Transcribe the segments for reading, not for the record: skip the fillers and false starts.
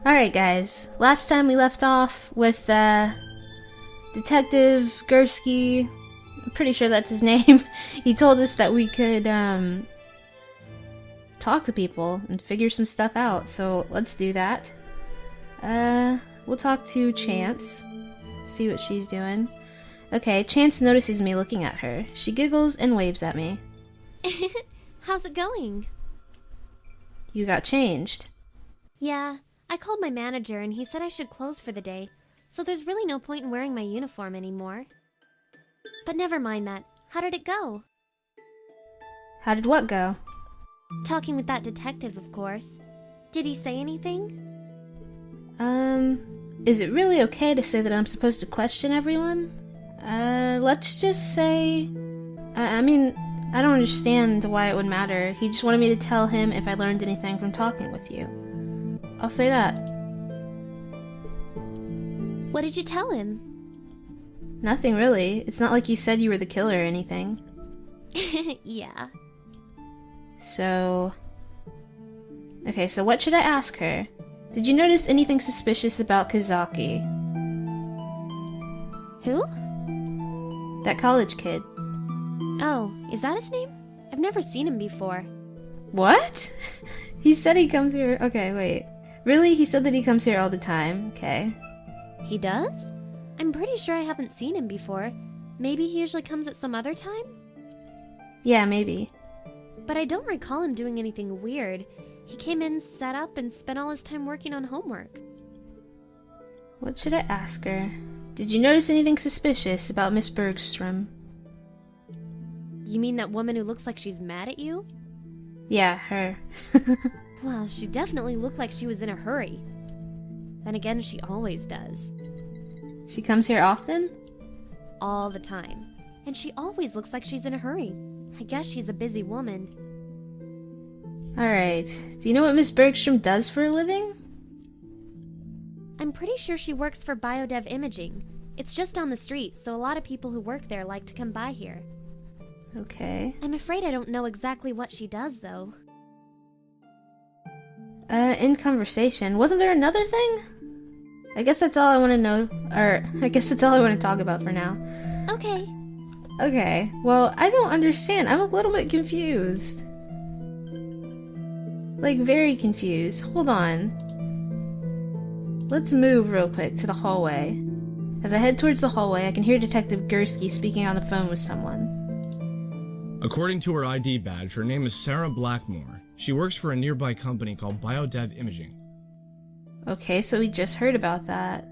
Alright guys, last time we left off with Detective Gursky, I'm pretty sure that's his name. He told us that we could talk to people and figure some stuff out, so let's do that. We'll talk to Chance, see what she's doing. Okay, Chance notices me looking at her. She giggles and waves at me. How's it going? You got changed. Yeah, I called my manager and he said I should close for the day, so there's really no point in wearing my uniform anymore. But never mind that. How did it go? How did what go? Talking with that detective, of course. Did he say anything? Is it really okay to say that I'm supposed to question everyone? Let's just say... I mean, I don't understand why it would matter. He just wanted me to tell him if I learned anything from talking with you. I'll say that. What did you tell him? Nothing really. It's not like you said you were the killer or anything. Yeah. So... Okay, so what should I ask her? Did you notice anything suspicious about Kazaki? Who? That college kid. Oh, is that his name? I've never seen him before. What? He said he comes here... Okay, wait. Really? He said that he comes here all the time. Okay. He does? I'm pretty sure I haven't seen him before. Maybe he usually comes at some other time? Yeah, maybe. But I don't recall him doing anything weird. He came in, sat up, and spent all his time working on homework. What should I ask her? Did you notice anything suspicious about Miss Bergstrom? You mean that woman who looks like she's mad at you? Yeah, her. Well, she definitely looked like she was in a hurry. Then again, she always does. She comes here often? All the time. And she always looks like she's in a hurry. I guess she's a busy woman. Alright. Do you know what Miss Bergstrom does for a living? I'm pretty sure she works for Biodev Imaging. It's just down the street, so a lot of people who work there like to come by here. Okay. I'm afraid I don't know exactly what she does, though. In conversation. Wasn't there another thing? I guess that's all I want to know. Or, I guess that's all I want to talk about for now. Okay. Okay. Well, I don't understand. I'm a little bit confused. Like, very confused. Hold on. Let's move real quick to the hallway. As I head towards the hallway, I can hear Detective Gursky speaking on the phone with someone. According to her ID badge, her name is Sarah Blackmore. She works for a nearby company called Biodev Imaging. Okay, so we just heard about that.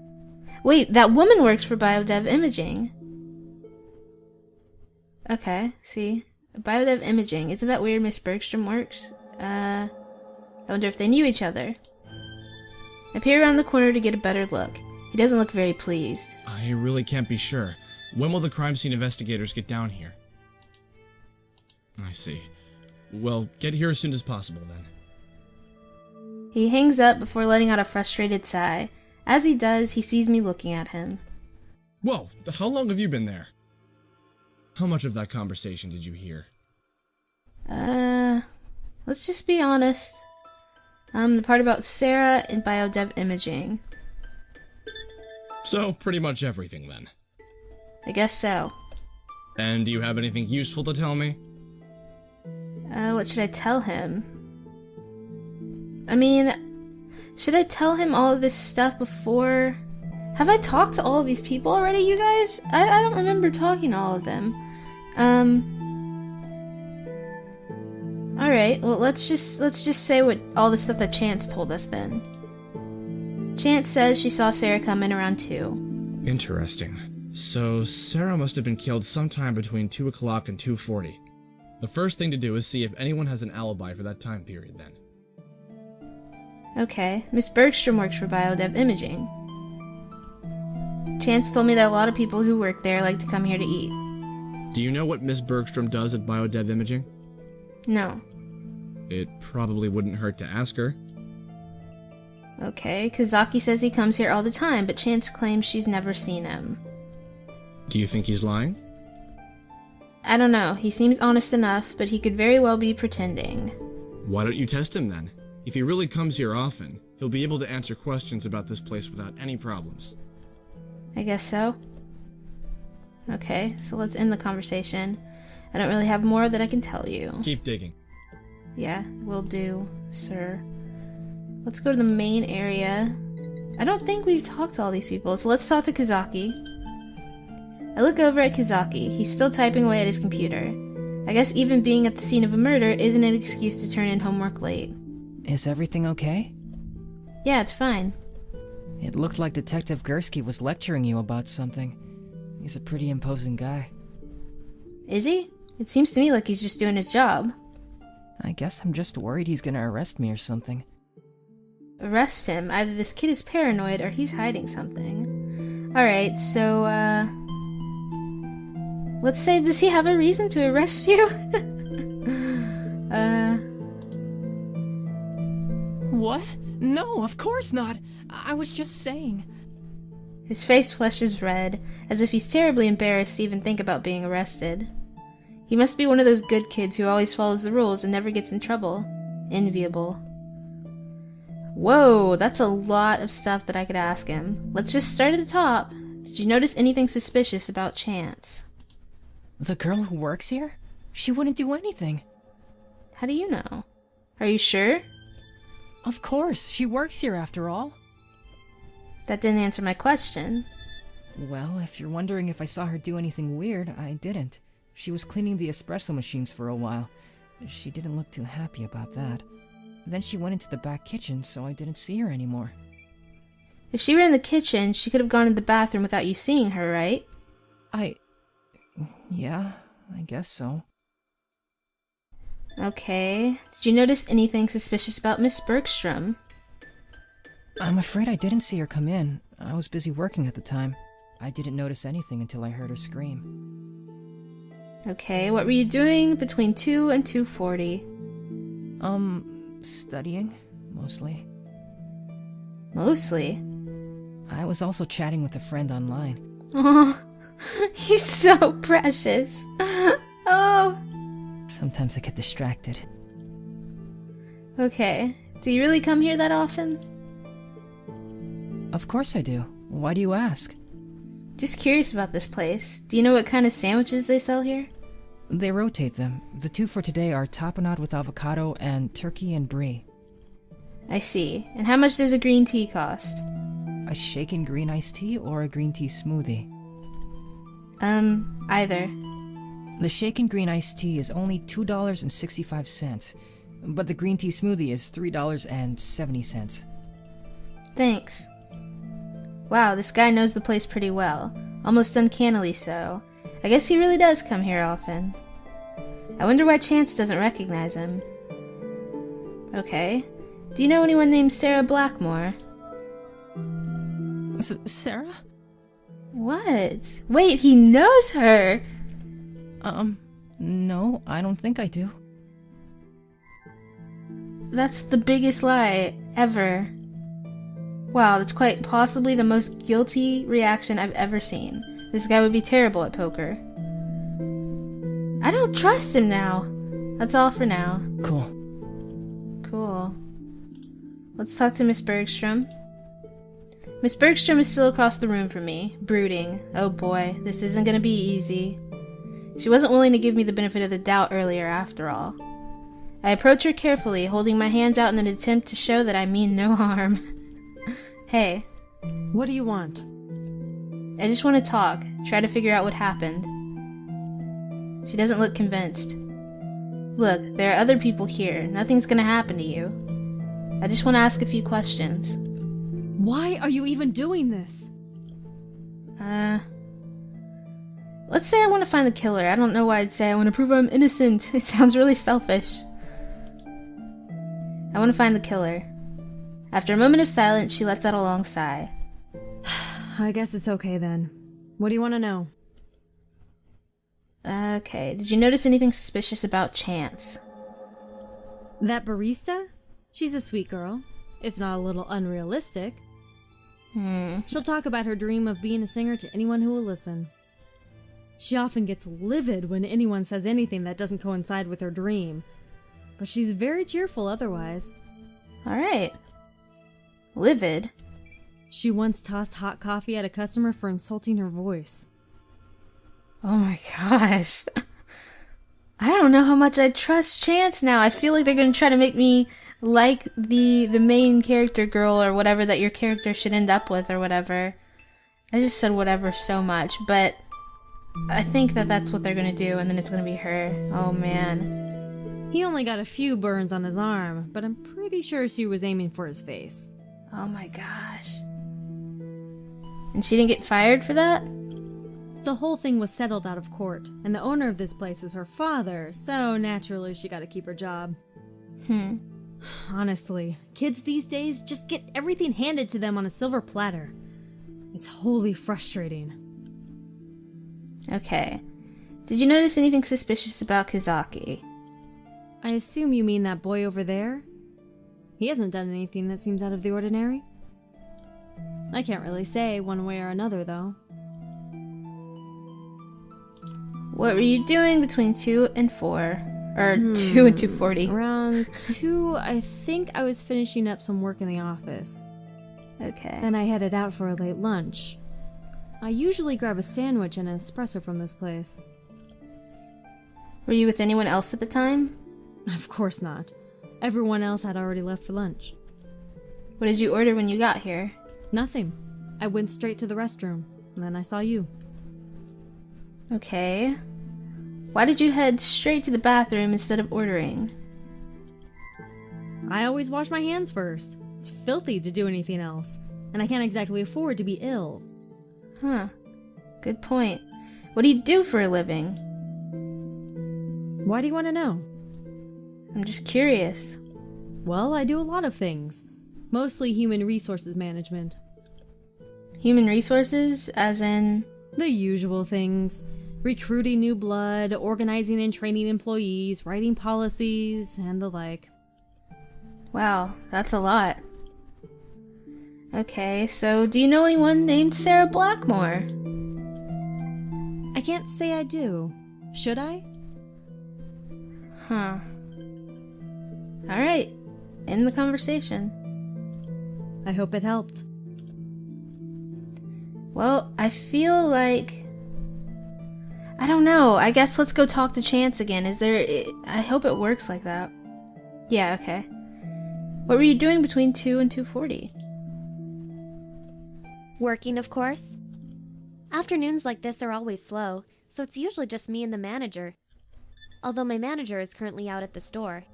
Wait, that woman works for Biodev Imaging. Okay, see. Biodev Imaging. Isn't that where Miss Bergstrom works? I wonder if they knew each other. I peer around the corner to get a better look. He doesn't look very pleased. I really can't be sure. When will the crime scene investigators get down here? I see. Well, get here as soon as possible, then. He hangs up before letting out a frustrated sigh. As he does, he sees me looking at him. Whoa, how long have you been there? How much of that conversation did you hear? Let's just be honest. The part about Sarah and Biodev Imaging. So, pretty much everything, then. I guess so. And do you have anything useful to tell me? What should I tell him? I mean, should I tell him all of this stuff before... Have I talked to all of these people already, you guys? I don't remember talking to all of them. Alright, well, let's just say what all the stuff that Chance told us then. Chance says she saw Sarah come in around 2. Interesting. So, Sarah must have been killed sometime between 2 o'clock and 2:40. The first thing to do is see if anyone has an alibi for that time period, then. Okay, Miss Bergstrom works for Biodev Imaging. Chance told me that a lot of people who work there like to come here to eat. Do you know what Miss Bergstrom does at Biodev Imaging? No. It probably wouldn't hurt to ask her. Okay, Kazaki says he comes here all the time, but Chance claims she's never seen him. Do you think he's lying? I don't know. He seems honest enough, but he could very well be pretending. Why don't you test him then? If he really comes here often, he'll be able to answer questions about this place without any problems. I guess so. Okay, so let's end the conversation. I don't really have more that I can tell you. Keep digging. Yeah, will do, sir. Let's go to the main area. I don't think we've talked to all these people, so let's talk to Kazaki. I look over at Kazaki. He's still typing away at his computer. I guess even being at the scene of a murder isn't an excuse to turn in homework late. Is everything okay? Yeah, it's fine. It looked like Detective Gursky was lecturing you about something. He's a pretty imposing guy. Is he? It seems to me like he's just doing his job. I guess I'm just worried he's gonna arrest me or something. Arrest him. Either this kid is paranoid or he's hiding something. Alright, so, let's say, does he have a reason to arrest you? What? No, of course not. I was just saying. His face flushes red, as if he's terribly embarrassed to even think about being arrested. He must be one of those good kids who always follows the rules and never gets in trouble. Enviable. Whoa, that's a lot of stuff that I could ask him. Let's just start at the top. Did you notice anything suspicious about Chance? The girl who works here? She wouldn't do anything. How do you know? Are you sure? Of course, she works here after all. That didn't answer my question. Well, if you're wondering if I saw her do anything weird, I didn't. She was cleaning the espresso machines for a while. She didn't look too happy about that. Then she went into the back kitchen, so I didn't see her anymore. If she were in the kitchen, she could have gone to the bathroom without you seeing her, right? Yeah, I guess so. Okay. Did you notice anything suspicious about Miss Bergstrom? I'm afraid I didn't see her come in. I was busy working at the time. I didn't notice anything until I heard her scream. Okay, what were you doing between 2 and 2:40? Studying, mostly. Mostly? I was also chatting with a friend online. Oh, he's so precious. Oh. Sometimes I get distracted. Okay, do you really come here that often? Of course I do. Why do you ask? Just curious about this place. Do you know what kind of sandwiches they sell here? They rotate them. The two for today are tapenade with avocado and turkey and brie. I see. And how much does a green tea cost? A shaken green iced tea or a green tea smoothie? Either. The shaken green iced tea is only $2.65, but the green tea smoothie is $3.70. Thanks. Wow, this guy knows the place pretty well. Almost uncannily so. I guess he really does come here often. I wonder why Chance doesn't recognize him. Okay. Do you know anyone named Sarah Blackmore? Sarah? What? Wait, he knows her! No, I don't think I do. That's the biggest lie ever. Wow, that's quite possibly the most guilty reaction I've ever seen. This guy would be terrible at poker. I don't trust him now. That's all for now. Cool. Cool. Let's talk to Miss Bergstrom. Miss Bergstrom is still across the room from me, brooding. Oh boy, this isn't gonna be easy. She wasn't willing to give me the benefit of the doubt earlier after all. I approach her carefully, holding my hands out in an attempt to show that I mean no harm. Hey. What do you want? I just want to talk, try to figure out what happened. She doesn't look convinced. Look, there are other people here. Nothing's gonna happen to you. I just want to ask a few questions. Why are you even doing this? Let's say I want to find the killer. I don't know why I'd say I want to prove I'm innocent. It sounds really selfish. I want to find the killer. After a moment of silence, she lets out a long sigh. I guess it's okay then. What do you want to know? Okay, did you notice anything suspicious about Chance? That barista? She's a sweet girl, if not a little unrealistic. She'll talk about her dream of being a singer to anyone who will listen. She often gets livid when anyone says anything that doesn't coincide with her dream. But she's very cheerful otherwise. Alright. Livid? She once tossed hot coffee at a customer for insulting her voice. Oh my gosh. I don't know how much I trust Chance now. I feel like they're gonna try to make me like the main character girl or whatever that your character should end up with or whatever. I just said whatever so much, but I think that that's what they're gonna do, and then it's gonna be her. Oh man. He only got a few burns on his arm, but I'm pretty sure she was aiming for his face. Oh my gosh. And she didn't get fired for that? The whole thing was settled out of court, and the owner of this place is her father, so naturally she got to keep her job. Honestly, kids these days just get everything handed to them on a silver platter. It's wholly frustrating. Okay. Did you notice anything suspicious about Kazaki? I assume you mean that boy over there? He hasn't done anything that seems out of the ordinary. I can't really say one way or another, though. What were you doing between 2 and 4? Or 2 and 2:40? Around 2, I think I was finishing up some work in the office. Okay. Then I headed out for a late lunch. I usually grab a sandwich and an espresso from this place. Were you with anyone else at the time? Of course not. Everyone else had already left for lunch. What did you order when you got here? Nothing. I went straight to the restroom, and then I saw you. Okay. Why did you head straight to the bathroom instead of ordering? I always wash my hands first. It's filthy to do anything else, and I can't exactly afford to be ill. Huh. Good point. What do you do for a living? Why do you want to know? I'm just curious. Well, I do a lot of things. Mostly human resources management. Human resources, as in... The usual things. Recruiting new blood, organizing and training employees, writing policies, and the like. Wow, that's a lot. Okay, so do you know anyone named Sarah Blackmore? I can't say I do. Should I? Huh. Alright, end the conversation. I hope it helped. Well, I feel like... I don't know. I guess let's go talk to Chance again. I hope it works like that. Yeah, okay. What were you doing between 2 and 2:40? Working, of course. Afternoons like this are always slow, so it's usually just me and the manager. Although my manager is currently out at the store.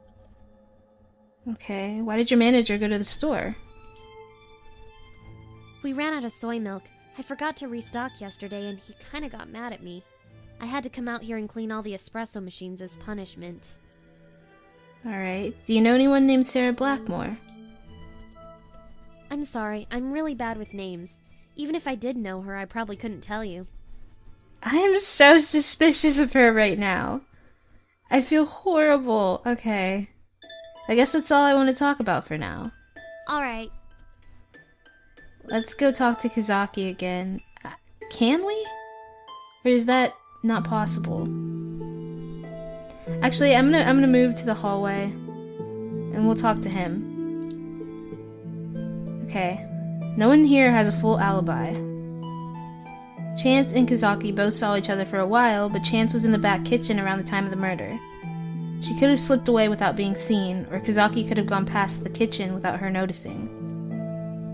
Okay, why did your manager go to the store? We ran out of soy milk. I forgot to restock yesterday and he kinda got mad at me. I had to come out here and clean all the espresso machines as punishment. Alright, do you know anyone named Sarah Blackmore? I'm sorry, I'm really bad with names. Even if I did know her, I probably couldn't tell you. I am so suspicious of her right now. I feel horrible. Okay. I guess that's all I want to talk about for now. Alright. Let's go talk to Kazaki again. Can we? Or is that not possible? Actually, I'm gonna move to the hallway and we'll talk to him. Okay. No one here has a full alibi. Chance and Kazaki both saw each other for a while, but Chance was in the back kitchen around the time of the murder. She could have slipped away without being seen, or Kazaki could have gone past the kitchen without her noticing.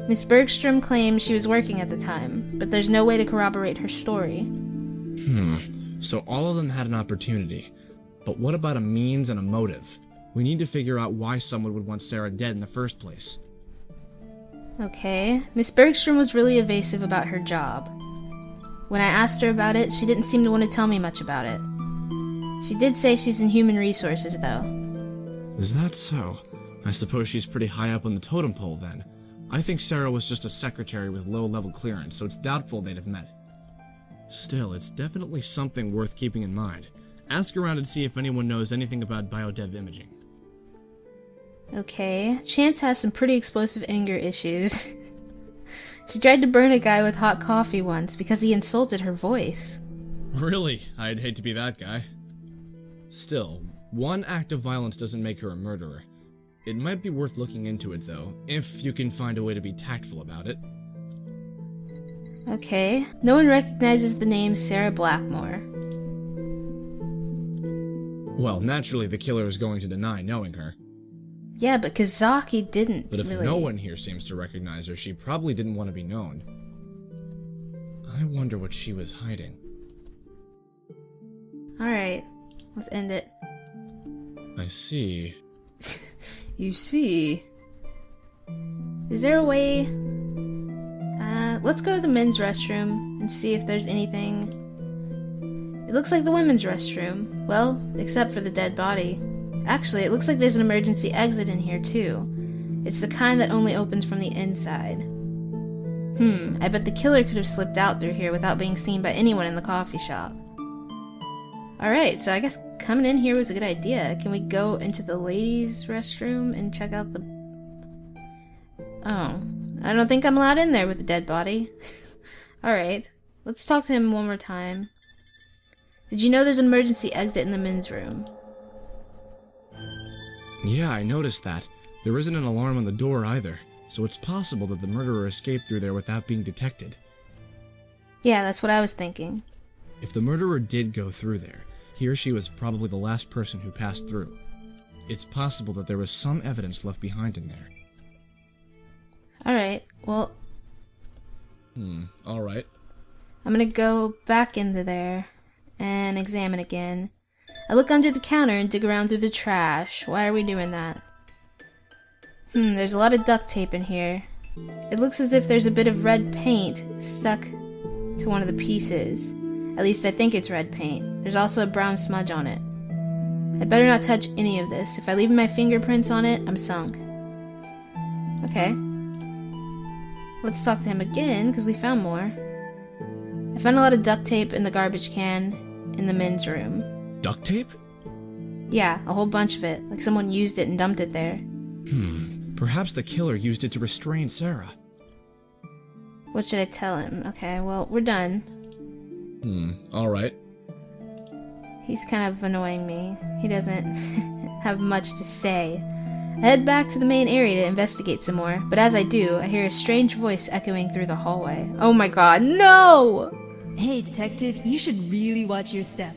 Miss Bergstrom claims she was working at the time, but there's no way to corroborate her story. So all of them had an opportunity. But what about a means and a motive? We need to figure out why someone would want Sarah dead in the first place. Okay, Miss Bergstrom was really evasive about her job. When I asked her about it, she didn't seem to want to tell me much about it. She did say she's in human resources, though. Is that so? I suppose she's pretty high up on the totem pole, then. I think Sarah was just a secretary with low-level clearance, so it's doubtful they'd have met. Still, it's definitely something worth keeping in mind. Ask around and see if anyone knows anything about biodev imaging. Okay, Chance has some pretty explosive anger issues. She tried to burn a guy with hot coffee once because he insulted her voice. Really? I'd hate to be that guy. Still, one act of violence doesn't make her a murderer. It might be worth looking into it, though, if you can find a way to be tactful about it. Okay. No one recognizes the name Sarah Blackmore. Well, naturally the killer is going to deny knowing her. Yeah, but Kazaki didn't. But if really. no one here seems to recognize her, she probably didn't want to be known. I wonder what she was hiding. Alright, let's end it. I see. You see. Is there a way... let's go to the men's restroom and see if there's anything... It looks like the women's restroom. Well, except for the dead body. Actually, it looks like there's an emergency exit in here, too. It's the kind that only opens from the inside. I bet the killer could have slipped out through here without being seen by anyone in the coffee shop. Alright, so I guess coming in here was a good idea. Can we go into the ladies' restroom and check out the... Oh, I don't think I'm allowed in there with the dead body. Alright, let's talk to him one more time. Did you know there's an emergency exit in the men's room? Yeah, I noticed that. There isn't an alarm on the door either, so it's possible that the murderer escaped through there without being detected. Yeah, that's what I was thinking. If the murderer did go through there, he or she was probably the last person who passed through. It's possible that there was some evidence left behind in there. Alright, well... Alright. I'm gonna go back into there and examine again. I look under the counter and dig around through the trash. Why are we doing that? There's a lot of duct tape in here. It looks as if there's a bit of red paint stuck to one of the pieces. At least I think it's red paint. There's also a brown smudge on it. I'd better not touch any of this. If I leave my fingerprints on it, I'm sunk. Okay. Let's talk to him again, because we found more. I found a lot of duct tape in the garbage can in the men's room. Duct tape? Yeah, a whole bunch of it, like someone used it and dumped it there. Perhaps the killer used it to restrain Sarah. What should I tell him? Okay, well, we're done. Alright. He's kind of annoying me. He doesn't have much to say. I head back to the main area to investigate some more, but as I do, I hear a strange voice echoing through the hallway. Oh my god, no! Hey, detective, you should really watch your step.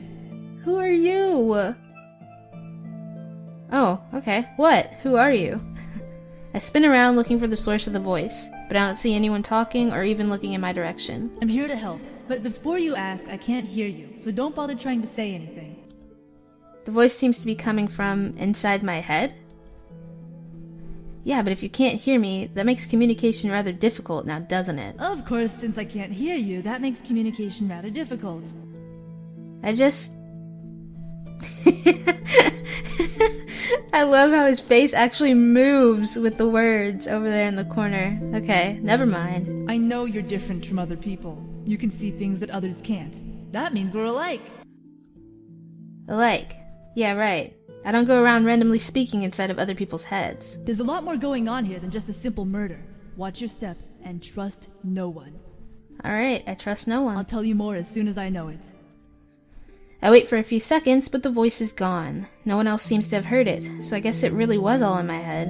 Who are you? Oh, okay. What? Who are you? I spin around looking for the source of the voice, but I don't see anyone talking or even looking in my direction. I'm here to help, but before you ask, I can't hear you, so don't bother trying to say anything. The voice seems to be coming from inside my head? Yeah, but if you can't hear me, that makes communication rather difficult now, doesn't it? Of course, since I can't hear you, that makes communication rather difficult. I just... I love how his face actually moves with the words over there in the corner. Okay, never mind. I know you're different from other people. You can see things that others can't. That means we're alike. Alike. Yeah, right. I don't go around randomly speaking inside of other people's heads. There's a lot more going on here than just a simple murder. Watch your step and trust no one. Alright, I trust no one. I'll tell you more as soon as I know it. I wait for a few seconds, but the voice is gone. No one else seems to have heard it, so I guess it really was all in my head.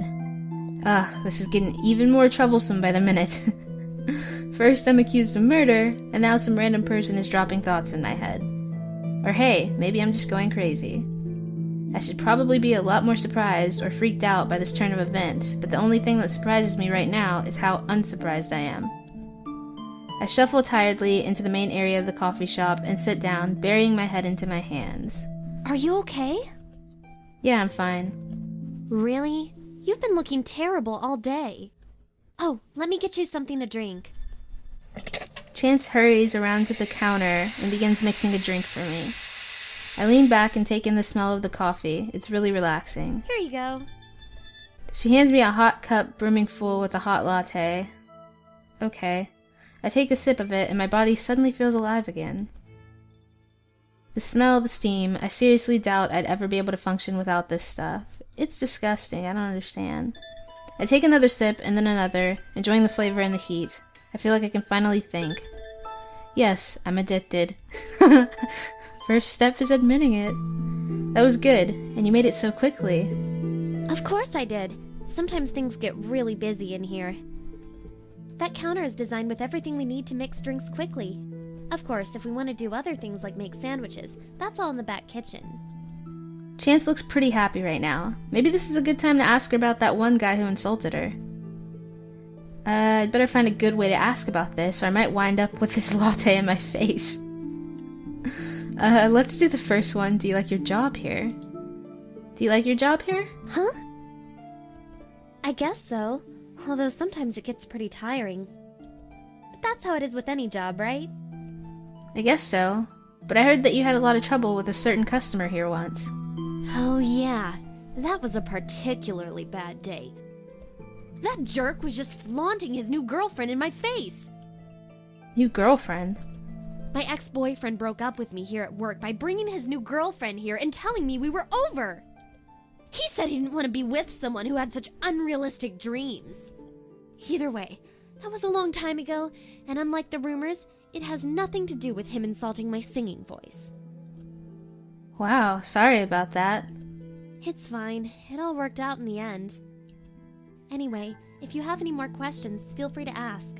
Ugh, this is getting even more troublesome by the minute. First I'm accused of murder, and now some random person is dropping thoughts in my head. Or hey, maybe I'm just going crazy. I should probably be a lot more surprised or freaked out by this turn of events, but the only thing that surprises me right now is how unsurprised I am. I shuffle tiredly into the main area of the coffee shop and sit down, burying my head into my hands. Are you okay? Yeah, I'm fine. Really? You've been looking terrible all day. Oh, let me get you something to drink. Chance hurries around to the counter and begins mixing a drink for me. I lean back and take in the smell of the coffee. It's really relaxing. Here you go. She hands me a hot cup brimming full with a hot latte. Okay. I take a sip of it and my body suddenly feels alive again. The smell, the steam, I seriously doubt I'd ever be able to function without this stuff. It's disgusting, I don't understand. I take another sip and then another, enjoying the flavor and the heat. I feel like I can finally think. Yes, I'm addicted. First step is admitting it. That was good, and you made it so quickly. Of course I did. Sometimes things get really busy in here. That counter is designed with everything we need to mix drinks quickly. Of course, if we want to do other things like make sandwiches, that's all in the back kitchen. Chance looks pretty happy right now. Maybe this is a good time to ask her about that one guy who insulted her. I'd better find a good way to ask about this, or I might wind up with this latte in my face. Let's do the first one. Do you like your job here? Do you like your job here? Huh? I guess so. Although sometimes it gets pretty tiring. But that's how it is with any job, right? I guess so. But I heard that you had a lot of trouble with a certain customer here once. Oh yeah, that was a particularly bad day. That jerk was just flaunting his new girlfriend in my face. New girlfriend? My ex-boyfriend broke up with me here at work by bringing his new girlfriend here and telling me we were over. He said he didn't want to be with someone who had such unrealistic dreams. Either way, that was a long time ago, and unlike the rumors, it has nothing to do with him insulting my singing voice. Wow, sorry about that. It's fine. It all worked out in the end. Anyway, if you have any more questions, feel free to ask.